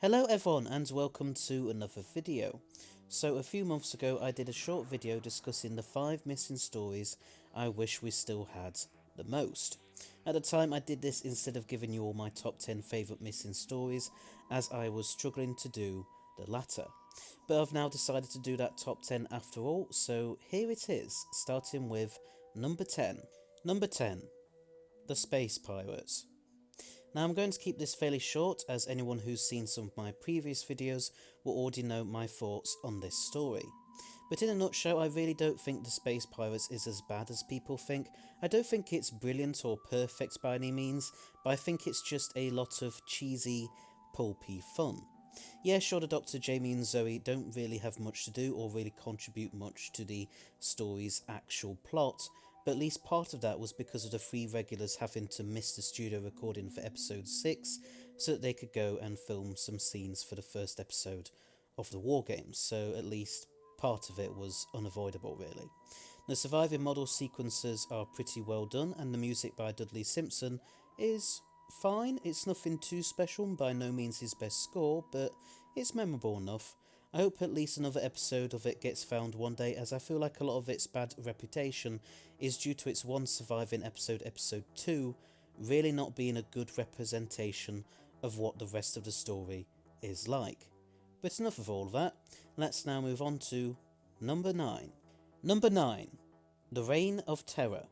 Hello everyone and welcome to another video. So a few months ago I did a short video discussing the 5 missing stories I wish we still had the most. At the time I did this instead of giving you all my top 10 favourite missing stories, as I was struggling to do the latter. But I've now decided to do that top 10 after all, so here it is, starting with number 10. Number 10. The Space Pirates. Now I'm going to keep this fairly short, as anyone who's seen some of my previous videos will already know my thoughts on this story. But in a nutshell, I really don't think The Space Pirates is as bad as people think. I don't think it's brilliant or perfect by any means, but I think it's just a lot of cheesy, pulpy fun. Yeah, sure, the Doctor, Jamie and Zoe don't really have much to do or really contribute much to the story's actual plot, but at least part of that was because of the 3 regulars having to miss the studio recording for episode 6 so that they could go and film some scenes for the first episode of the War Games, so at least part of it was unavoidable really. The surviving model sequences are pretty well done, and the music by Dudley Simpson is fine. It's nothing too special, by no means his best score, but it's memorable enough. I hope at least another episode of it gets found one day, as I feel like a lot of its bad reputation is due to its one surviving episode, episode 2, really not being a good representation of what the rest of the story is like. But enough of all that, let's now move on to number 9. Number 9. The Reign of Terror.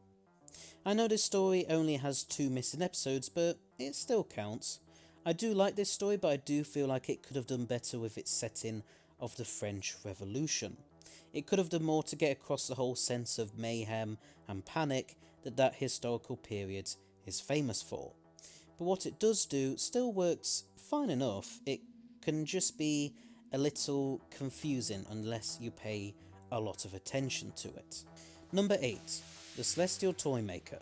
I know this story only has 2 missing episodes, but it still counts. I do like this story, but I do feel like it could have done better with its setting of the French Revolution. It could have done more to get across the whole sense of mayhem and panic that historical period is famous for. But what it does do still works fine enough. It can just be a little confusing unless you pay a lot of attention to it. Number 8. The Celestial Toymaker.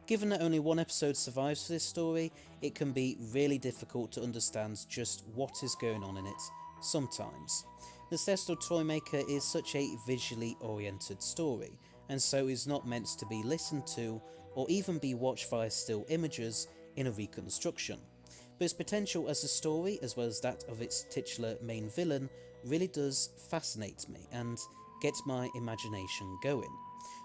Given that only 1 episode survives for this story, it can be really difficult to understand just what is going on in it sometimes. The Celestial Toymaker is such a visually oriented story, and so is not meant to be listened to or even be watched via still images in a reconstruction. But its potential as a story, as well as that of its titular main villain, really does fascinate me and get my imagination going.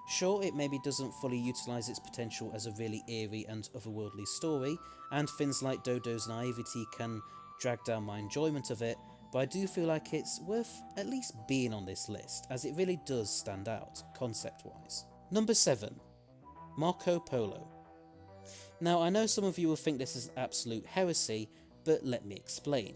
Sure, it maybe doesn't fully utilise its potential as a really eerie and otherworldly story, and things like Dodo's naivety can drag down my enjoyment of it, but I do feel like it's worth at least being on this list, as it really does stand out, concept-wise. Number 7. Marco Polo. Now, I know some of you will think this is absolute heresy, but let me explain.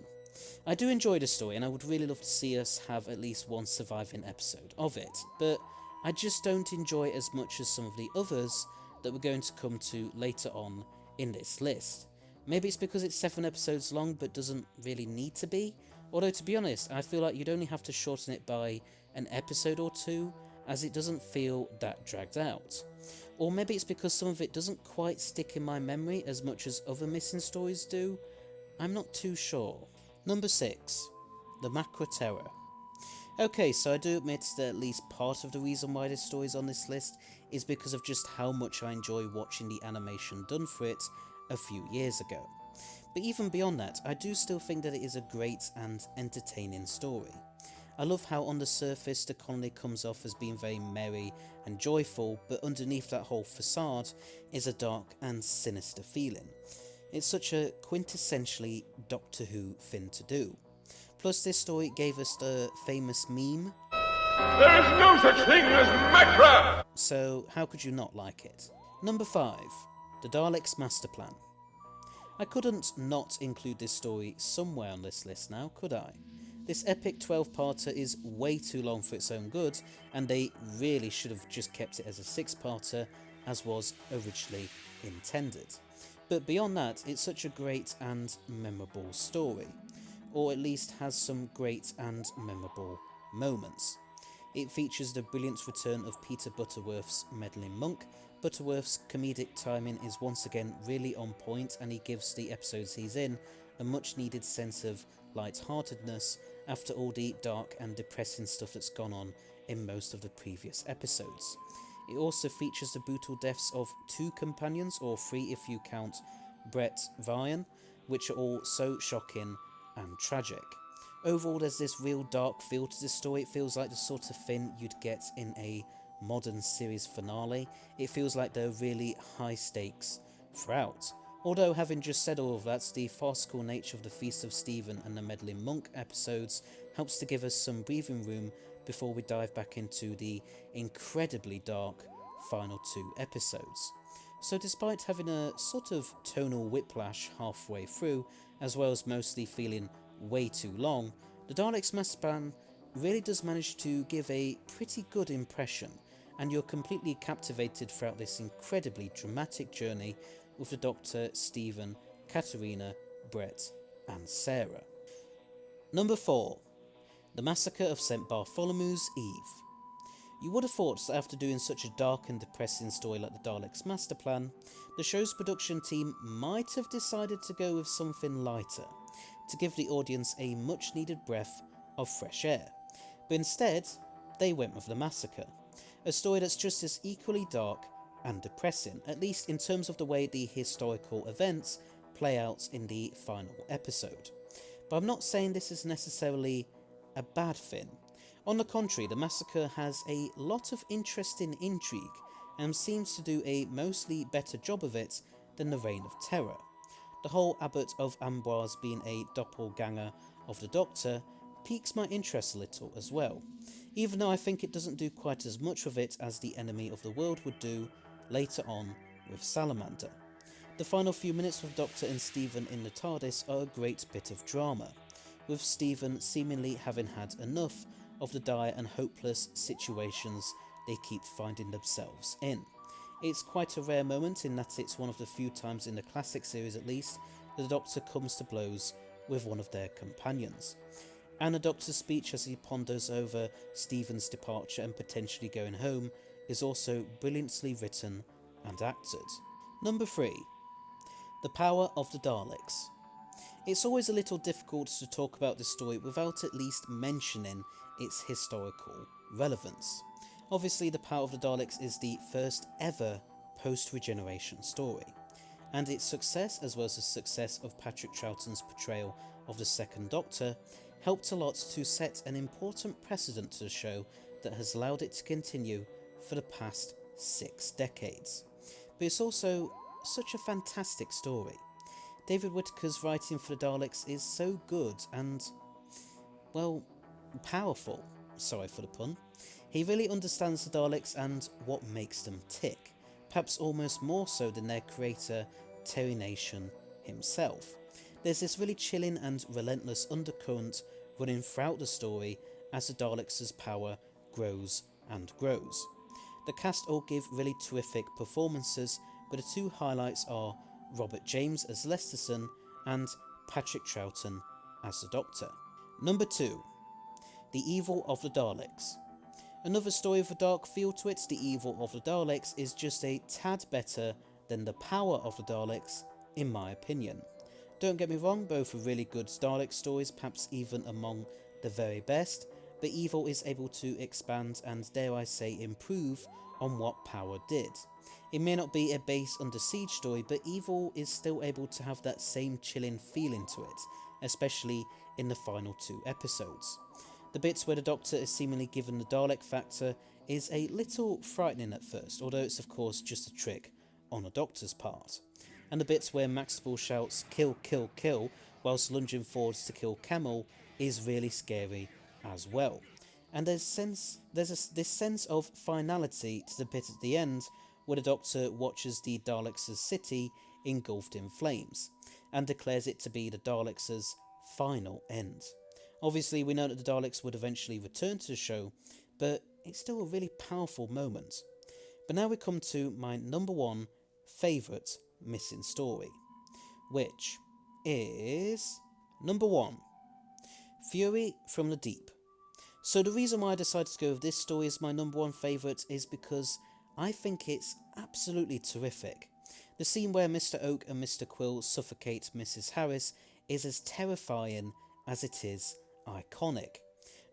I do enjoy the story, and I would really love to see us have at least 1 surviving episode of it, but I just don't enjoy it as much as some of the others that we're going to come to later on in this list. Maybe it's because it's 7 episodes long but doesn't really need to be, although to be honest I feel like you'd only have to shorten it by an episode or 2, as it doesn't feel that dragged out. Or maybe it's because some of it doesn't quite stick in my memory as much as other missing stories do. I'm not too sure. Number 6. The Massacre Terror. Okay, so I do admit that at least part of the reason why this story is on this list is because of just how much I enjoy watching the animation done for it a few years ago. But even beyond that, I do still think that it is a great and entertaining story. I love how on the surface the colony comes off as being very merry and joyful, but underneath that whole facade is a dark and sinister feeling. It's such a quintessentially Doctor Who thing to do. Plus, this story gave us the famous meme, "There is no such thing as Massacre!" So how could you not like it? Number 5. The Daleks Master Plan. I couldn't not include this story somewhere on this list now, could I? This epic 12-parter is way too long for its own good, and they really should have just kept it as a 6-parter, as was originally intended. But beyond that, it's such a great and memorable story, or at least has some great and memorable moments. It features the brilliant return of Peter Butterworth's meddling monk. Butterworth's comedic timing is once again really on point, and he gives the episodes he's in a much needed sense of light-heartedness after all the dark and depressing stuff that's gone on in most of the previous episodes. It also features the brutal deaths of 2 companions, or 3 if you count Brett Ryan, which are all so shocking and tragic. Overall, there's this real dark feel to this story. It feels like the sort of thing you'd get in a modern series finale. It feels like there are really high stakes throughout. Although, having just said all of that, the farcical nature of the Feast of Stephen and the Meddling Monk episodes helps to give us some breathing room before we dive back into the incredibly dark final 2 episodes. So despite having a sort of tonal whiplash halfway through, as well as mostly feeling way too long, the Daleks Master Plan really does manage to give a pretty good impression, and you're completely captivated throughout this incredibly dramatic journey with the Doctor, Stephen, Katerina, Brett and Sarah. Number 4. The Massacre of St. Bartholomew's Eve. You would have thought that after doing such a dark and depressing story like the Daleks Master Plan, the show's production team might have decided to go with something lighter, to give the audience a much needed breath of fresh air. But instead, they went with The Massacre, a story that's just as equally dark and depressing, at least in terms of the way the historical events play out in the final episode. But I'm not saying this is necessarily a bad thing. On the contrary, The Massacre has a lot of interesting intrigue and seems to do a mostly better job of it than The Reign of Terror. The whole Abbot of Amboise being a doppelganger of the Doctor piques my interest a little as well, even though I think it doesn't do quite as much of it as the Enemy of the World would do later on with Salamander. The final few minutes with Doctor and Stephen in the TARDIS are a great bit of drama, with Stephen seemingly having had enough of the dire and hopeless situations they keep finding themselves in. It's quite a rare moment in that it's one of the few times in the classic series at least that the Doctor comes to blows with one of their companions. And the Doctor's speech as he ponders over Stephen's departure and potentially going home is also brilliantly written and acted. Number 3. The Power of the Daleks. It's always a little difficult to talk about this story without at least mentioning its historical relevance. Obviously, The Power of the Daleks is the first ever post-regeneration story, and its success, as well as the success of Patrick Troughton's portrayal of the Second Doctor, helped a lot to set an important precedent to the show that has allowed it to continue for the past 6 decades. But it's also such a fantastic story. David Whittaker's writing for the Daleks is so good and, well, powerful. Sorry for the pun. He really understands the Daleks and what makes them tick, perhaps almost more so than their creator, Terry Nation himself. There's this really chilling and relentless undercurrent running throughout the story as the Daleks' power grows and grows. The cast all give really terrific performances, but the 2 highlights are Robert James as Lesterson and Patrick Troughton as the Doctor. Number 2. The Evil of the Daleks. Another story with a dark feel to it. The Evil of the Daleks is just a tad better than The Power of the Daleks, in my opinion. Don't get me wrong, both are really good Dalek stories, perhaps even among the very best, but Evil is able to expand and, dare I say, improve on what Power did. It may not be a base Under Siege story, but Evil is still able to have that same chilling feeling to it, especially in the final 2 episodes. The bits where the Doctor is seemingly given the Dalek factor is a little frightening at first, although it's of course just a trick on the Doctor's part. And the bits where Maxwell shouts "kill, kill, kill" whilst lunging forwards to kill Camel is really scary as well. And there's this sense of finality to the bit at the end where the Doctor watches the Daleks' city engulfed in flames and declares it to be the Daleks' final end. Obviously, we know that the Daleks would eventually return to the show, but it's still a really powerful moment. But now we come to my number 1 favourite missing story, which is number 1, Fury from the Deep. So the reason why I decided to go with this story as my number 1 favourite is because I think it's absolutely terrific. The scene where Mr. Oak and Mr. Quill suffocate Mrs. Harris is as terrifying as it is iconic.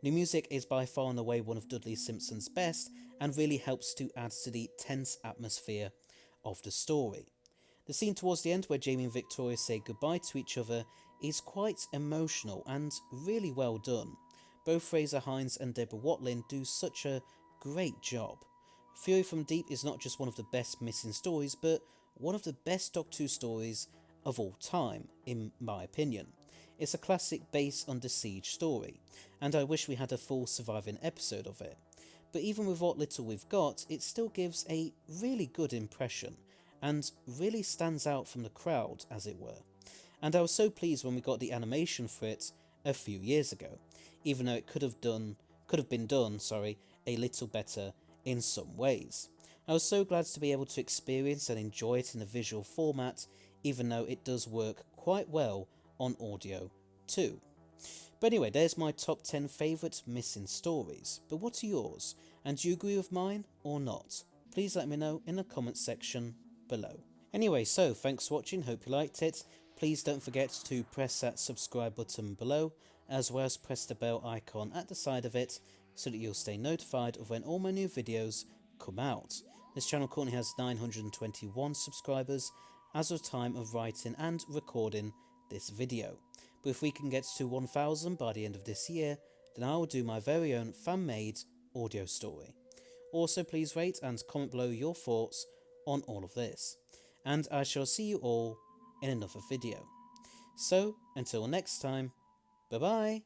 The music is by far and away one of Dudley Simpson's best and really helps to add to the tense atmosphere of the story. The scene towards the end where Jamie and Victoria say goodbye to each other is quite emotional and really well done. Both Fraser Hines and Deborah Watlin do such a great job. Fury from Deep is not just one of the best missing stories, but one of the best Doctor Who stories of all time, in my opinion. It's a classic base under siege story, and I wish we had a full surviving episode of it. But even with what little we've got, it still gives a really good impression, and really stands out from the crowd, as it were. And I was so pleased when we got the animation for it a few years ago, even though it could have been done, a little better in some ways. I was so glad to be able to experience and enjoy it in a visual format, even though it does work quite well on audio too. But anyway, there's my top 10 favourite missing stories. But what are yours? And do you agree with mine or not? Please let me know in the comments section below. Anyway, so thanks for watching, hope you liked it. Please don't forget to press that subscribe button below, as well as press the bell icon at the side of it, so that you'll stay notified of when all my new videos come out. This channel currently has 921 subscribers as of time of writing and recording this video. But if we can get to 1000 by the end of this year, then I will do my very own fan-made audio story. Also, please rate and comment below your thoughts on all of this. And I shall see you all in another video. So, until next time, bye bye!